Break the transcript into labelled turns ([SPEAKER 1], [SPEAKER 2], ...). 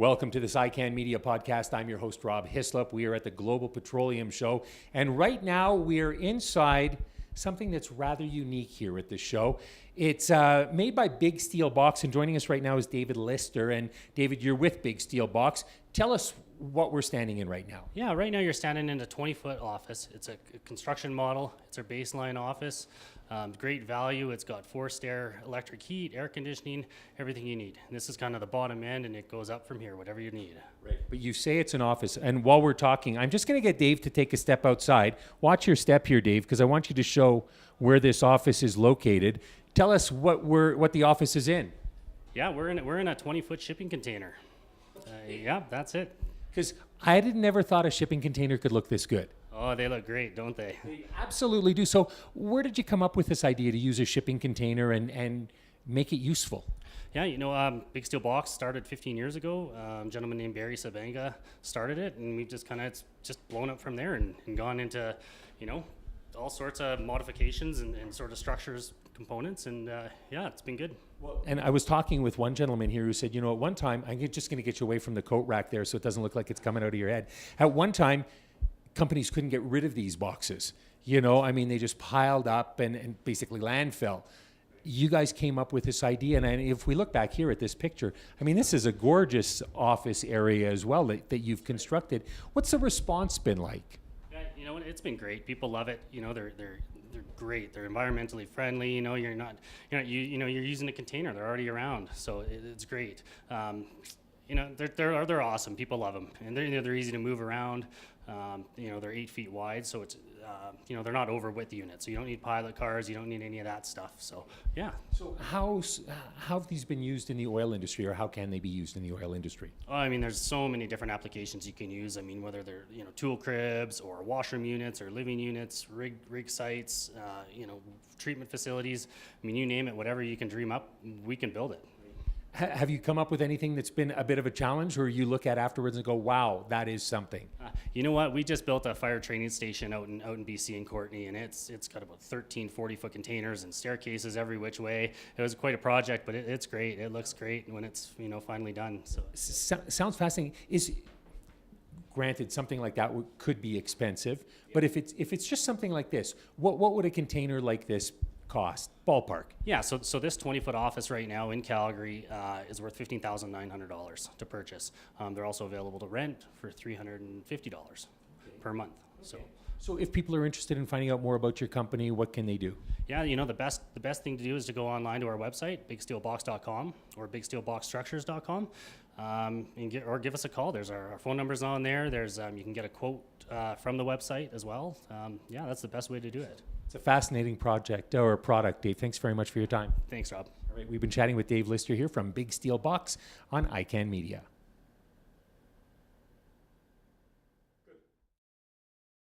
[SPEAKER 1] Welcome to this ICANN Media podcast. I'm your host, Rob Hislop. We are at the Global Petroleum Show, and right now we are inside something that's rather unique here at the show. It's made by Big Steel Box, and joining us right now is David Lister. And David, you're with Big Steel Box. Tell us what we're standing in right now.
[SPEAKER 2] Yeah, right now you're standing in a 20-foot office. It's a construction model. It's our baseline office. Great value. It's got forced air, electric heat, air conditioning, everything you need. And this is kind of the bottom end, and it goes up from here, whatever you need.
[SPEAKER 1] Right. But you say it's an office, and while we're talking, I'm just going to get Dave to take a step outside. Watch your step here, Dave, because I want you to show where this office is located. Tell us what the office is in.
[SPEAKER 2] Yeah, we're in a 20-foot shipping container. Yeah, that's it.
[SPEAKER 1] Because I never thought a shipping container could look this good.
[SPEAKER 2] Oh, they look great, don't they?
[SPEAKER 1] They absolutely do. So where did you come up with this idea to use a shipping container and make it useful?
[SPEAKER 2] Yeah, Big Steel Box started 15 years ago. A gentleman named Barry Sabanga started it, and we've just it's just blown up from there and gone into, all sorts of modifications and sort of structures, components, and it's been good.
[SPEAKER 1] Well, and I was talking with one gentleman here who said, at one time, I'm just going to get you away from the coat rack there so it doesn't look like it's coming out of your head. At one time, companies couldn't get rid of these boxes. They just piled up and basically landfill. You guys came up with this idea, and if we look back here at this picture, this is a gorgeous office area as well that you've constructed. What's the response been like?
[SPEAKER 2] Yeah, it's been great. People love it. They're great. They're environmentally friendly. You're using a container. They're already around, so it's great. They're awesome. People love them, and they're easy to move around. They're 8 feet wide, so it's they're not over width units. So you don't need pilot cars. You don't need any of that stuff. So yeah.
[SPEAKER 1] So how have these been used in the oil industry, or how can they be used in the oil industry?
[SPEAKER 2] There's so many different applications you can use. Whether they're tool cribs or washroom units or living units, rig sites, treatment facilities. You name it. Whatever you can dream up, we can build it.
[SPEAKER 1] Have you come up with anything that's been a bit of a challenge, or you look at afterwards and go, wow, that is something?
[SPEAKER 2] You know what? We just built a fire training station out in BC and Courtenay, and it's got about 13 40-foot containers and staircases every which way. It was quite a project, but it's great. It looks great when it's finally done. So
[SPEAKER 1] sounds fascinating. Granted, something like that could be expensive, but if it's just something like this, what would a container like this cost, ballpark?
[SPEAKER 2] Yeah, so this 20-foot office right now in Calgary is worth $15,900 to purchase. They're also available to rent for $350 per month.
[SPEAKER 1] So if people are interested in finding out more about your company, what can they do?
[SPEAKER 2] Yeah, the best thing to do is to go online to our website, bigsteelbox.com or bigsteelboxstructures.com, and give us a call. There's our phone numbers on there. There's you can get a quote from the website as well. That's the best way to do it.
[SPEAKER 1] It's a fascinating project or product, Dave. Thanks very much for your time.
[SPEAKER 2] Thanks, Rob.
[SPEAKER 1] All right, we've been chatting with Dave Lister here from Big Steel Box on ICANN Media.